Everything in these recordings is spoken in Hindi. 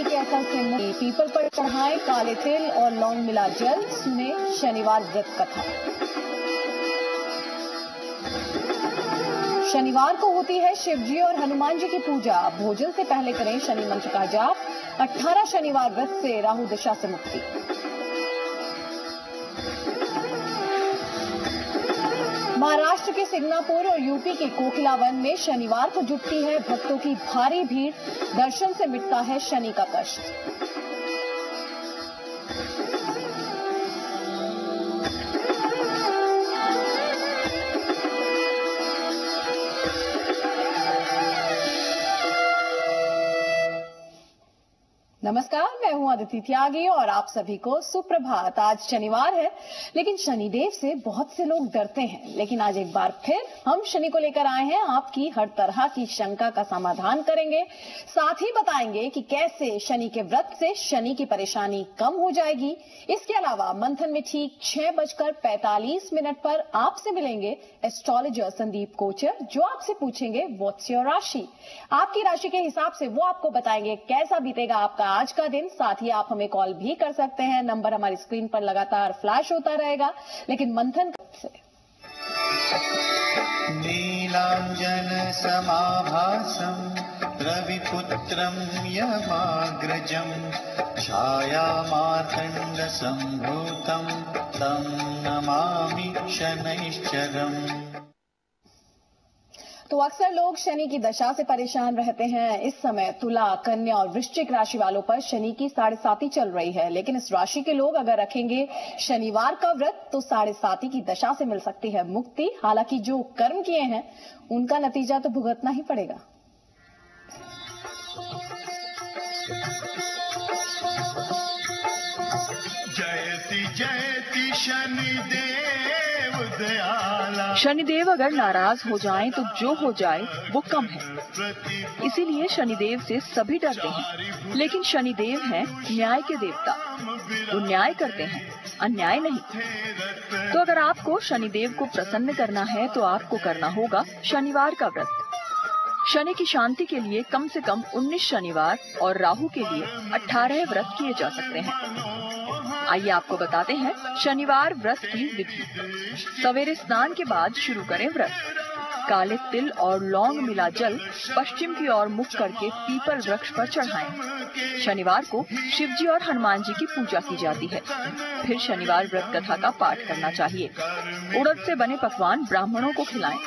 शनि के असर से मुक्ति, पीपल पर चढ़ाएं काले तिल और लौंग मिला जल, सुने शनिवार व्रत कथा। शनिवार को होती है शिव जी और हनुमान जी की पूजा। भोजन से पहले करें शनि मंत्र का जाप। 18 शनिवार व्रत से राहु दशा से मुक्ति। महाराष्ट्र के सिग्नापुर और यूपी के कोकिलावन में शनिवार को जुटती है भक्तों की भारी भीड़। दर्शन से मिटता है शनि का कष्ट। नमस्कार, मैं हूं अदिति त्यागी और आप सभी को सुप्रभात। आज शनिवार है, लेकिन शनिदेव से बहुत से लोग डरते हैं। लेकिन आज एक बार फिर हम शनि को लेकर आए हैं। आपकी हर तरह की शंका का समाधान करेंगे, साथ ही बताएंगे कि कैसे शनि के व्रत से शनि की परेशानी कम हो जाएगी। इसके अलावा मंथन में ठीक 6:45 पर आपसे मिलेंगे एस्ट्रोलॉजर संदीप कोचर, जो आपसे पूछेंगे व्हाट्स योर राशि। आपकी राशि के हिसाब से वो आपको बताएंगे कैसा बीतेगा आपका आज का दिन। साथ ही आप हमें कॉल भी कर सकते हैं, नंबर हमारी स्क्रीन पर लगातार फ्लैश होता रहेगा। लेकिन मंथन से नीलांजन समाभासम रविपुत्रम यमाग्रजम छाया मार्तंड संभूतम तं नमामि शनैश्चरम्। तो अक्सर लोग शनि की दशा से परेशान रहते हैं। इस समय तुला, कन्या और वृश्चिक राशि वालों पर शनि की 7.5 चल रही है। लेकिन इस राशि के लोग अगर रखेंगे शनिवार का व्रत तो 7.5 की दशा से मिल सकती है मुक्ति। हालांकि जो कर्म किए हैं उनका नतीजा तो भुगतना ही पड़ेगा। जयति जयति शनिदेव दयाला। शनिदेव अगर नाराज हो जाएं तो जो हो जाए वो कम है, इसीलिए शनिदेव से सभी डरते हैं। लेकिन शनिदेव हैं न्याय के देवता, वो न्याय करते हैं, अन्याय नहीं। तो अगर आपको शनिदेव को प्रसन्न करना है तो आपको करना होगा शनिवार का व्रत। शनि की शांति के लिए कम से कम 19 शनिवार और राहु के लिए 18 व्रत किए जा सकते हैं। आइए आपको बताते हैं शनिवार व्रत की विधि। सवेरे स्नान के बाद शुरू करें व्रत। काले तिल और लौंग मिला जल पश्चिम की ओर मुख करके पीपल वृक्ष पर चढ़ाएं। शनिवार को शिव जी और हनुमान जी की पूजा की जाती है। फिर शनिवार व्रत कथा का पाठ करना चाहिए। उड़द से बने पकवान ब्राह्मणों को खिलाएं।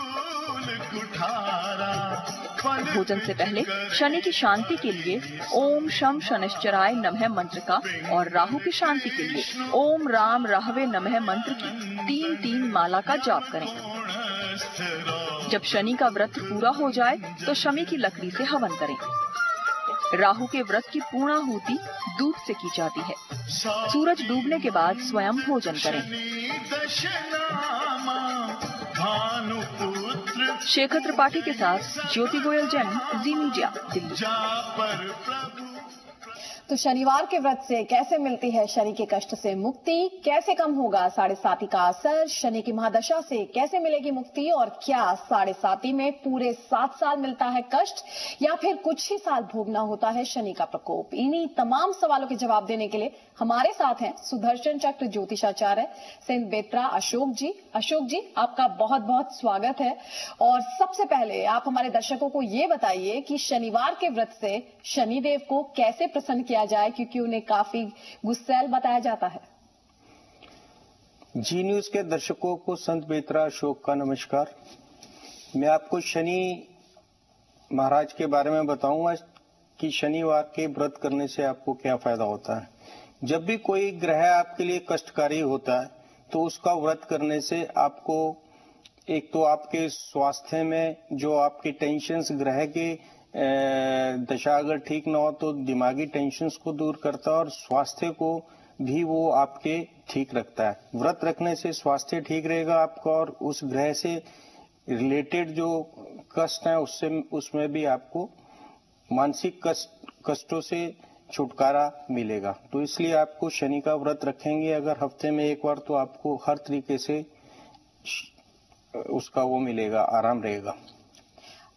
भोजन से पहले शनि की शांति के लिए ओम शम शनैश्चराय नमः मंत्र का और राहु की शांति के लिए ओम राम राहवे नमः मंत्र की 3 माला का जाप करें। जब शनि का व्रत पूरा हो जाए तो शमी की लकड़ी से हवन करें। राहु के व्रत की पूर्णाहुति दूध से की जाती है। सूरज डूबने के बाद स्वयं भोजन करें। शेखर त्रिपाठी के साथ ज्योति गोयल जैन, जी मीडिया, दिल्ली। तो शनिवार के व्रत से कैसे मिलती है शनि के कष्ट से मुक्ति, कैसे कम होगा 7.5 का असर, शनि की महादशा से कैसे मिलेगी मुक्ति, और क्या 7.5 में पूरे 7 साल मिलता है कष्ट या फिर कुछ ही साल भोगना होता है शनि का प्रकोप। इन्हीं तमाम सवालों के जवाब देने के लिए हमारे साथ हैं सुदर्शन चक्र ज्योतिषाचार्य सेंट बेत्रा अशोक जी। अशोक जी, आपका बहुत बहुत स्वागत है। और सबसे पहले आप हमारे दर्शकों को ये बताइए कि शनिवार के व्रत से शनिदेव को कैसे प्रसन्न किया जाए, क्योंकि उन्हें काफी गुस्सैल बताया जाता है। जी न्यूज के दर्शकों को संत बेत्रा अशोक का नमस्कार। मैं आपको शनि महाराज के बारे में बताऊंगा कि शनिवार के व्रत करने से आपको क्या फायदा होता है। जब भी कोई ग्रह आपके लिए कष्टकारी होता है तो उसका व्रत करने से आपको एक तो आपके स्वास्थ्य में जो आपकी टेंशन्स, ग्रह के दशा अगर ठीक ना हो तो दिमागी टेंशन्स को दूर करता है और स्वास्थ्य को भी वो आपके ठीक रखता है। व्रत रखने से स्वास्थ्य ठीक रहेगा आपका और उस ग्रह से रिलेटेड जो कष्ट है उसमें भी आपको मानसिक कष्टों से छुटकारा मिलेगा। तो इसलिए आपको शनि का व्रत रखेंगे अगर हफ्ते में एक बार तो आपको हर तरीके से उसका वो मिलेगा, आराम रहेगा।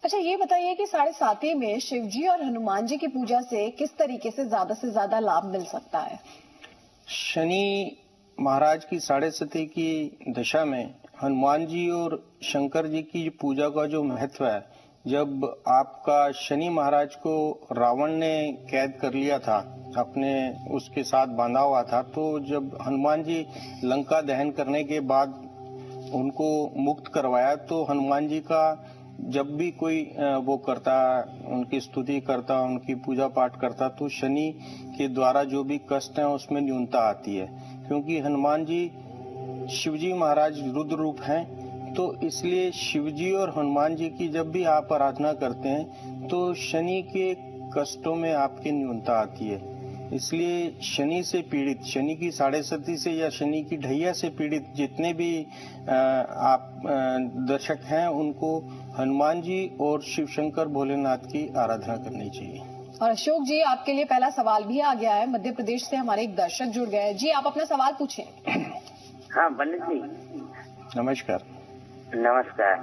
अच्छा, ये बताइए कि 7.5 में शिव जी और हनुमान जी की पूजा से किस तरीके से ज्यादा लाभ मिल सकता है? शनि महाराज की 7.5 की दशा में हनुमान जी और शंकर जी की पूजा का जो महत्व है, जब आपका शनि महाराज को रावण ने कैद कर लिया था, अपने उसके साथ बांधा हुआ था, तो जब हनुमान जी लंका दहन करने के बाद उनको मुक्त करवाया, तो हनुमान जी का जब भी कोई वो करता, उनकी स्तुति करता, उनकी पूजा पाठ करता, तो शनि के द्वारा जो भी कष्ट है उसमें न्यूनता आती है। क्योंकि हनुमान जी शिवजी महाराज रुद्र रूप हैं, तो इसलिए शिवजी और हनुमान जी की जब भी आप आराधना करते हैं तो शनि के कष्टों में आपकी न्यूनता आती है। इसलिए शनि से पीड़ित, शनि की 7.5 से या शनि की ढैया से पीड़ित जितने भी आप दर्शक हैं, उनको हनुमान जी और शिव शंकर भोलेनाथ की आराधना करनी चाहिए। और अशोक जी, आपके लिए पहला सवाल भी आ गया है। मध्य प्रदेश से हमारे एक दर्शक जुड़ गए हैं। जी, आप अपना सवाल पूछें। हाँ पंडित जी, नमस्कार। नमस्कार।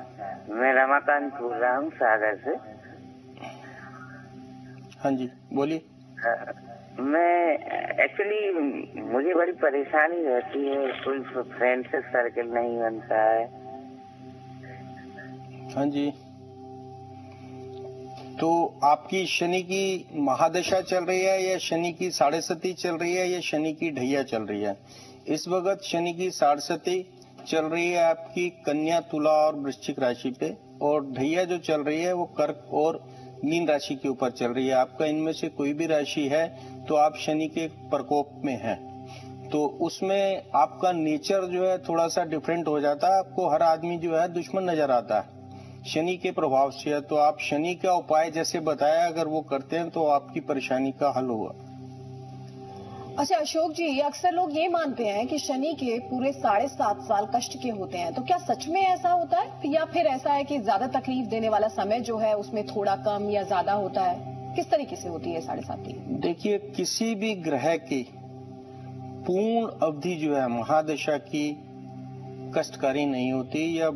मैं रमाकांत बोल रहा हूँ सागर से। हाँ जी, बोलिए। मैं एक्चुअली मुझे बड़ी परेशानी रहती है, कोई फ्रेंडशिप सर्कल नहीं बनता है। हाँ जी, तो आपकी शनि की महादशा चल रही है या शनि की 7.5 चल रही है या शनि की ढैया चल रही है? इस वक्त शनि की 7.5 चल रही है आपकी कन्या, तुला और वृश्चिक राशि पे, और ढैया जो चल रही है वो कर्क और मीन राशि के ऊपर चल रही है। आपका इनमें से कोई भी राशि है तो आप शनि के प्रकोप में हैं, तो उसमें आपका नेचर जो है थोड़ा सा डिफरेंट हो जाता है। आपको हर आदमी जो है दुश्मन नजर आता है शनि के प्रभाव से। तो आप शनि का उपाय जैसे बताया, अगर वो करते हैं तो आपकी परेशानी का हल होगा। अच्छा अशोक जी, अक्सर लोग ये मानते हैं कि शनि के पूरे 7.5 साल कष्ट के होते हैं, तो क्या सच में ऐसा होता है या फिर ऐसा है कि ज्यादा तकलीफ देने वाला समय जो है उसमें थोड़ा कम या ज्यादा होता है? किस तरीके से होती है 7.5 की? देखिए, किसी भी ग्रह की पूर्ण अवधि जो है महादशा की कष्टकारी नहीं होती, या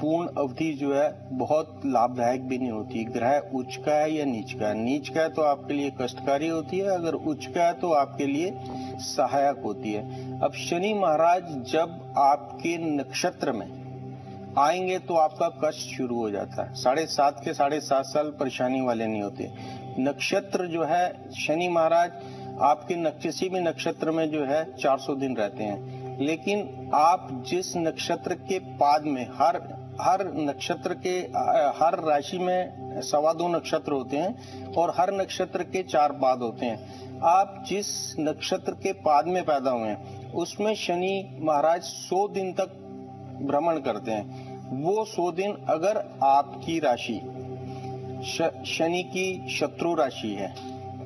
पूर्ण अवधि जो है बहुत लाभदायक भी नहीं होती। ग्रह उच्च का है या नीच का है, नीच का है तो आपके लिए कष्टकारी होती है, अगर उच्च का है तो आपके लिए सहायक होती है। अब शनि महाराज जब आपके नक्षत्र में आएंगे तो आपका कष्ट शुरू हो जाता है। 7.5 के 7.5 साल परेशानी वाले नहीं होते। नक्षत्र जो है, शनि महाराज आपके किसी भी नक्षत्र में जो है 400 दिन रहते हैं, लेकिन आप जिस नक्षत्र के पाद में, हर नक्षत्र के हर राशि में 2.25 नक्षत्र होते हैं और हर नक्षत्र के 4 पाद होते हैं। आप जिस नक्षत्र के पाद में पैदा हुए हैं उसमें शनि महाराज 100 दिन तक भ्रमण करते हैं। वो 100 दिन अगर आपकी राशि शनि की शत्रु राशि है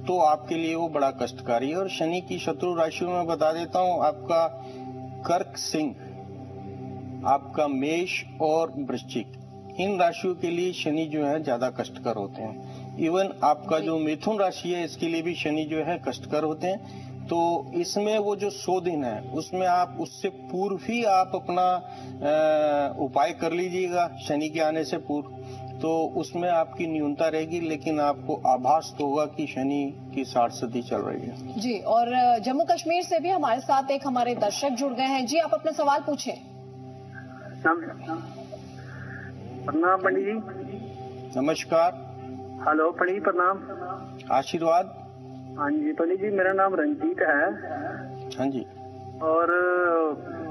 तो आपके लिए वो बड़ा कष्टकारी है। और शनि की शत्रु राशियों में बता देता हूँ, आपका कर्क, सिंह, आपका मेष और वृश्चिक, इन राशियों के लिए शनि जो है ज्यादा कष्टकर होते हैं। इवन आपका जो मिथुन राशि है इसके लिए भी शनि जो है कष्टकर होते हैं। तो इसमें वो जो 100 दिन है उसमें आप उससे पूर्व ही आप अपना उपाय कर लीजिएगा शनि के आने से पूर्व, तो उसमें आपकी न्यूनता रहेगी, लेकिन आपको आभास तो होगा कि शनि की 7.5 चल रही है। जी, और जम्मू कश्मीर से भी हमारे साथ एक हमारे दर्शक जुड़ गए हैं। जी, आप अपना सवाल पूछें। प्रणाम पंडित जी। नमस्कार। हेलो पंडित जी, प्रणाम। आशीर्वाद। हाँ जी पंडित जी, मेरा नाम रंजीत है। हाँ जी। और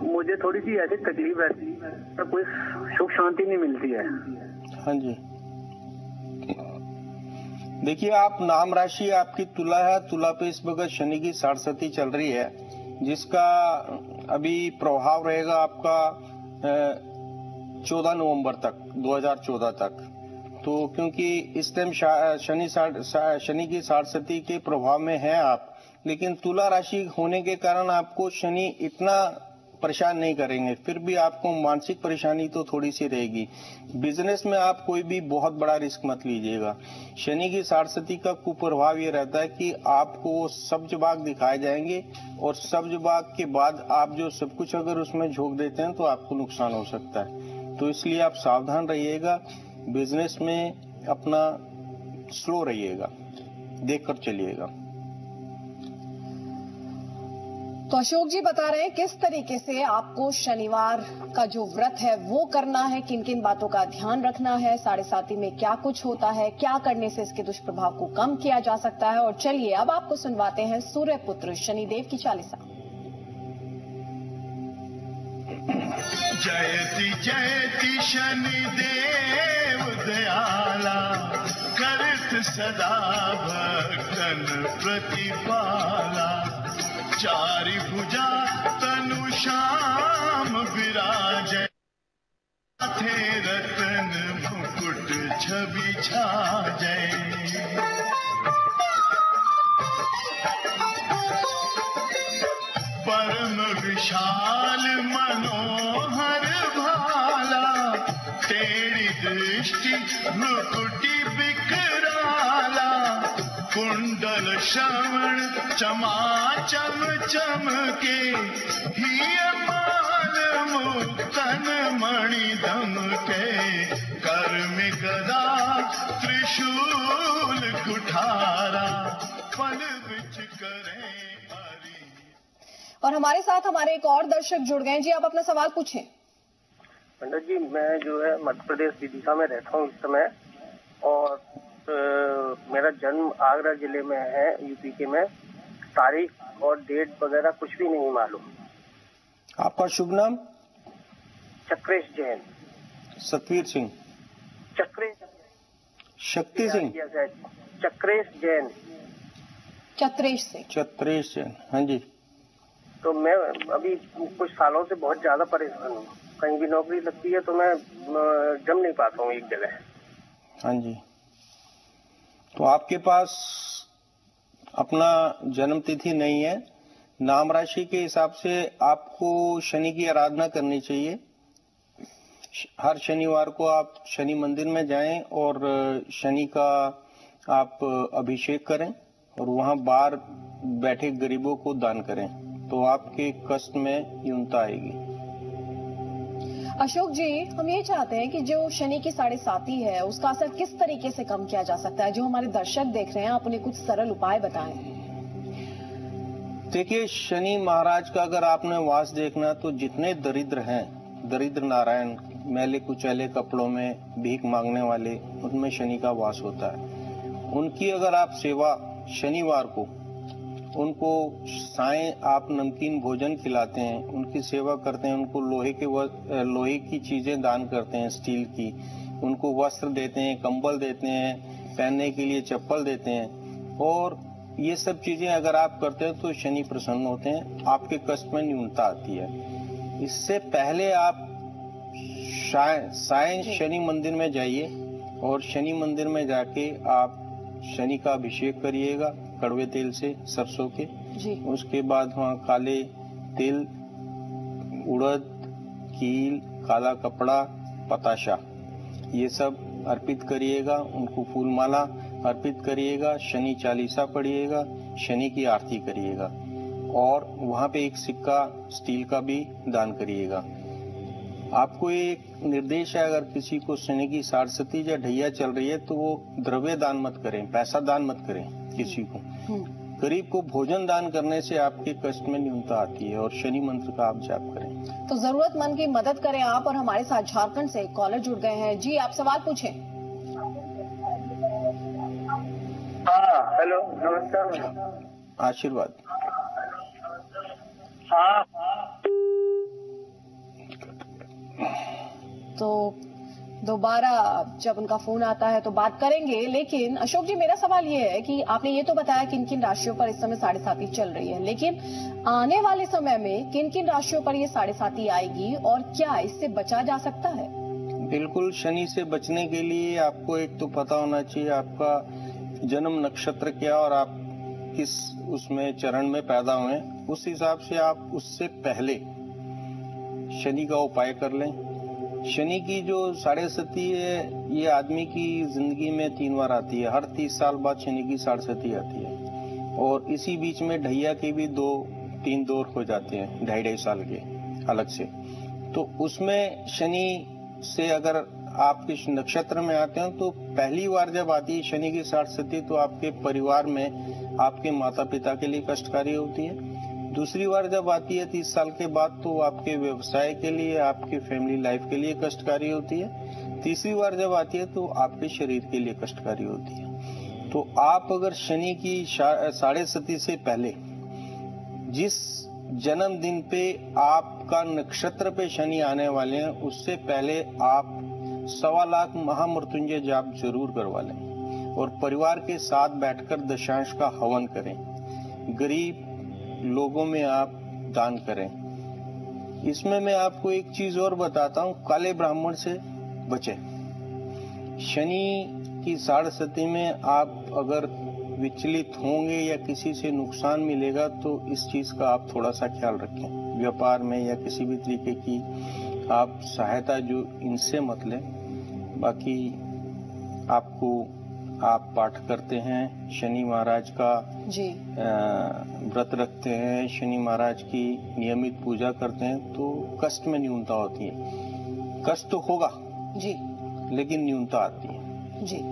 मुझे थोड़ी सी ऐसी तकलीफ रहती है, तो कोई सुख शांति नहीं मिलती है। हाँ जी, देखिए, आप नाम राशि आपकी तुला है, तुला पे इस वक्त शनि की 7.5 चल रही है, जिसका अभी प्रभाव रहेगा आपका 14 नवंबर तक, 2014 तक। तो क्योंकि इस टाइम शनि की 7.5 के प्रभाव में है आप, लेकिन तुला राशि होने के कारण आपको शनि इतना परेशान नहीं करेंगे, फिर भी आपको मानसिक परेशानी तो थोड़ी सी रहेगी। बिजनेस में आप कोई भी बहुत बड़ा रिस्क मत लीजिएगा। शनि की 7.5 का कुप्रभाव ये रहता है कि आपको वो सब्ज बाग दिखाए जाएंगे, और सब्ज बाग के बाद आप जो सब कुछ अगर उसमें झोंक देते हैं तो आपको नुकसान हो सकता है। तो इसलिए आप सावधान रहिएगा। बिजनेस में अपना स्लो रहिएगा, देखकर चलिएगा। तो अशोक जी बता रहे हैं किस तरीके से आपको शनिवार का जो व्रत है वो करना है, किन किन बातों का ध्यान रखना है, 7.5 में क्या कुछ होता है, क्या करने से इसके दुष्प्रभाव को कम किया जा सकता है। और चलिए अब आपको सुनवाते हैं सूर्य पुत्र शनिदेव की चालीसा। जयति जयति शनिदेव दयाला, करत सदा भक्तन प्रतिपाला। चारि भुजा तनु श्याम विराजय, माथे रतन मुकुट छवि छाजय। परम विशाल मनोहर भाला, तेरी दृष्टि भ्रुकुटि विकराला। कुंडल श्रवण चमाचम चमके, हिय माल मुक्तन मणि दमके। कर में गदा त्रिशूल कुठारा, फल बिच करे हरि। और हमारे साथ हमारे एक और दर्शक जुड़ गए। जी आप अपना सवाल पूछें। पंडित जी, मैं जो है मध्य प्रदेश विदिशा में रहता हूँ इस समय, और मेरा जन्म आगरा जिले में है, यूपी के में। तारीख और डेट वगैरह कुछ भी नहीं मालूम। आपका शुभ नाम? चक्रेश जैन। सतवीर सिंह? चक्रेश शक्ति सिंह? चक्रेश जैन। चत्रेश से। चत्रेश जैन, हाँ जी। तो मैं अभी कुछ सालों से बहुत ज्यादा परेशान हूँ। कहीं भी नौकरी लगती है तो मैं जम नहीं पाता हूँ एक जगह। हाँ जी। तो आपके पास अपना जन्म तिथि नहीं है। नाम राशि के हिसाब से आपको शनि की आराधना करनी चाहिए। हर शनिवार को आप शनि मंदिर में जाएं और शनि का आप अभिषेक करें और वहां बाहर बैठे गरीबों को दान करें, तो आपके कष्ट में न्यूनता आएगी। अशोक जी, हम ये चाहते हैं कि जो शनि की 7.5 है उसका असर किस तरीके से कम किया जा सकता है। जो हमारे दर्शक देख रहे हैं, आप उन्हें कुछ सरल उपाय बताएं। देखिए, शनि महाराज का अगर आपने वास देखना तो जितने दरिद्र हैं, दरिद्र नारायण, मैले कुचैले कपड़ों में भीख मांगने वाले, उनमें शनि का वास होता है। उनकी अगर आप सेवा शनिवार को उनको साएं आप नमकीन भोजन खिलाते हैं, उनकी सेवा करते हैं, उनको लोहे की चीजें दान करते हैं, स्टील की, उनको वस्त्र देते हैं, कंबल देते हैं, पहनने के लिए चप्पल देते हैं, और ये सब चीजें अगर आप करते हैं तो शनि प्रसन्न होते हैं, आपके कष्ट में न्यूनता आती है। इससे पहले आप साएं शनि मंदिर में जाइए और शनि मंदिर में जाके आप शनि का अभिषेक करिएगा कड़वे तेल से, सरसों के जी। उसके बाद वहाँ काले तिल, उड़द, कील, काला कपड़ा, पताशा, ये सब अर्पित करिएगा। उनको फूलमाला अर्पित करिएगा, शनि चालीसा पढ़िएगा, शनि की आरती करिएगा और वहाँ पे एक सिक्का स्टील का भी दान करिएगा। आपको एक निर्देश है, अगर किसी को शनि की 7 या ढैया चल रही है तो वो द्रव्य दान मत करें, पैसा दान मत करें किसी को। गरीब को भोजन दान करने से आपके कष्ट में न्यूनता आती है और शनि मंत्र का आप जाप करें। तो जरूरतमंद की मदद करें आप। और हमारे साथ झारखंड से एक कॉलर जुड़ गए हैं। जी आप सवाल पूछें। हाँ, हेलो, नमस्कार। आशीर्वाद। हाँ, तो दोबारा जब उनका फोन आता है तो बात करेंगे। लेकिन अशोक जी, मेरा सवाल ये है कि आपने ये तो बताया किन किन राशियों पर इस समय 7.5 चल रही है, लेकिन आने वाले समय में किन किन राशियों पर ये 7.5 आएगी और क्या इससे बचा जा सकता है? बिल्कुल, शनि से बचने के लिए आपको एक तो पता होना चाहिए आपका जन्म नक्षत्र क्या और आप किस उसमें चरण में पैदा हुए। उस हिसाब से आप उससे पहले शनि का उपाय कर लें। शनि की जो 7.5 है ये आदमी की जिंदगी में 3 बार आती है। हर 30 साल बाद शनि की 7.5 आती है और इसी बीच में ढैया के भी 2-3 दौर हो जाते हैं 2.5 साल के अलग से। तो उसमें शनि से अगर आप किस नक्षत्र में आते हैं, तो पहली बार जब आती है शनि की 60 सती तो आपके परिवार में आपके माता पिता के लिए कष्टकारी होती है। दूसरी बार जब आती है 30 साल के बाद तो आपके व्यवसाय के लिए, आपके फैमिली लाइफ के लिए कष्टकारी होती है। तीसरी बार जब आती है तो आपके शरीर के लिए कष्टकारी होती है। तो आप अगर शनि की 60 सती से पहले जिस जन्मदिन पे आपका नक्षत्र पे शनि आने वाले हैं उससे पहले आप 1.25 लाख महामृत्युंजय जाप जरूर करवा लें और परिवार के साथ बैठकर दशांश का हवन करें। गरीब लोगों में आप दान करें। इसमें मैं आपको एक चीज और बताता हूं, काले ब्राह्मण से बचें। शनि की 60 सती में आप अगर विचलित होंगे या किसी से नुकसान मिलेगा तो इस चीज का आप थोड़ा सा ख्याल रखें। व्यापार में या किसी भी तरीके की आप सहायता जो इनसे मत लें। बाकी आप पाठ करते हैं, शनि महाराज का जी व्रत रखते हैं, शनि महाराज की नियमित पूजा करते हैं तो कष्ट में न्यूनता होती है। कष्ट तो होगा जी, लेकिन न्यूनता आती है। जी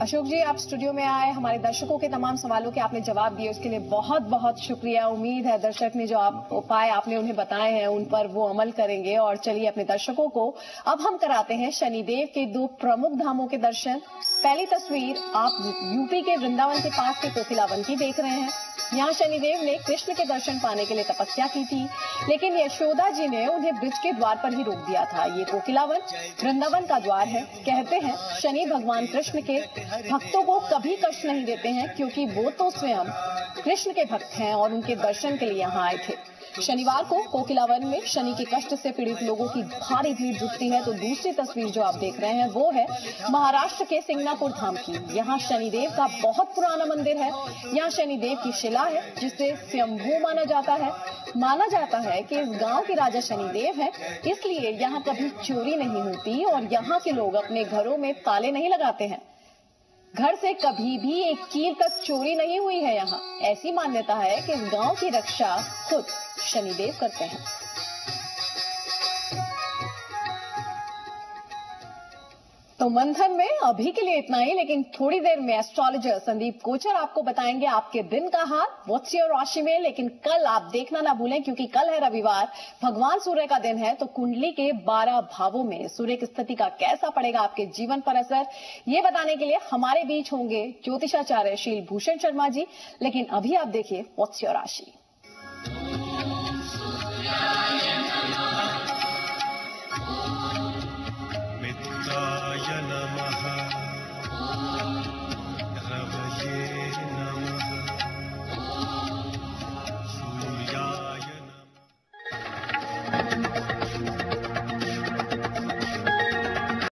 अशोक जी, आप स्टूडियो में आए, हमारे दर्शकों के तमाम सवालों के आपने जवाब दिए, उसके लिए बहुत बहुत शुक्रिया। उम्मीद है दर्शक ने जो आप उपाय आपने उन्हें बताए हैं उन पर वो अमल करेंगे। और चलिए अपने दर्शकों को अब हम कराते हैं शनिदेव के 2 प्रमुख धामों के दर्शन। पहली तस्वीर आप यूपी के वृंदावन के पास के कोकिलावन की देख रहे हैं। यहाँ शनिदेव ने कृष्ण के दर्शन पाने के लिए तपस्या की थी, लेकिन यशोदा जी ने उन्हें ब्रिज के द्वार पर ही रोक दिया था। ये कोकिलावन वृंदावन का द्वार है। कहते हैं शनि भगवान कृष्ण के भक्तों को कभी कष्ट नहीं देते हैं, क्योंकि वो तो स्वयं कृष्ण के भक्त हैं और उनके दर्शन के लिए यहाँ आए थे। शनिवार को कोकिलावन में शनि के कष्ट से पीड़ित लोगों की भारी भीड़ जुटती है। तो दूसरी तस्वीर जो आप देख रहे हैं वो है महाराष्ट्र के सिंगनापुर धाम की। यहाँ शनिदेव का बहुत पुराना मंदिर है। यहाँ शनिदेव की शिला है जिसे स्वयंभू माना जाता है। माना जाता है कि इस गांव के राजा शनिदेव हैं, इसलिए यहाँ कभी चोरी नहीं होती और यहाँ के लोग अपने घरों में ताले नहीं लगाते हैं। घर से कभी भी एक कील तक चोरी नहीं हुई है। यहाँ ऐसी मान्यता है कि इस गांव की रक्षा खुद शनिदेव करते हैं। तो मंथन में अभी के लिए इतना ही, लेकिन थोड़ी देर में एस्ट्रोलॉजर संदीप कोचर आपको बताएंगे आपके दिन का हाल व्हाट्स योर राशि में। लेकिन कल आप देखना ना भूलें, क्योंकि कल है रविवार, भगवान सूर्य का दिन है। तो कुंडली के 12 भावों में सूर्य की स्थिति का कैसा पड़ेगा आपके जीवन पर असर, ये बताने के लिए हमारे बीच होंगे ज्योतिषाचार्य शील भूषण शर्मा जी। लेकिन अभी आप देखिए व्हाट्स योर राशि।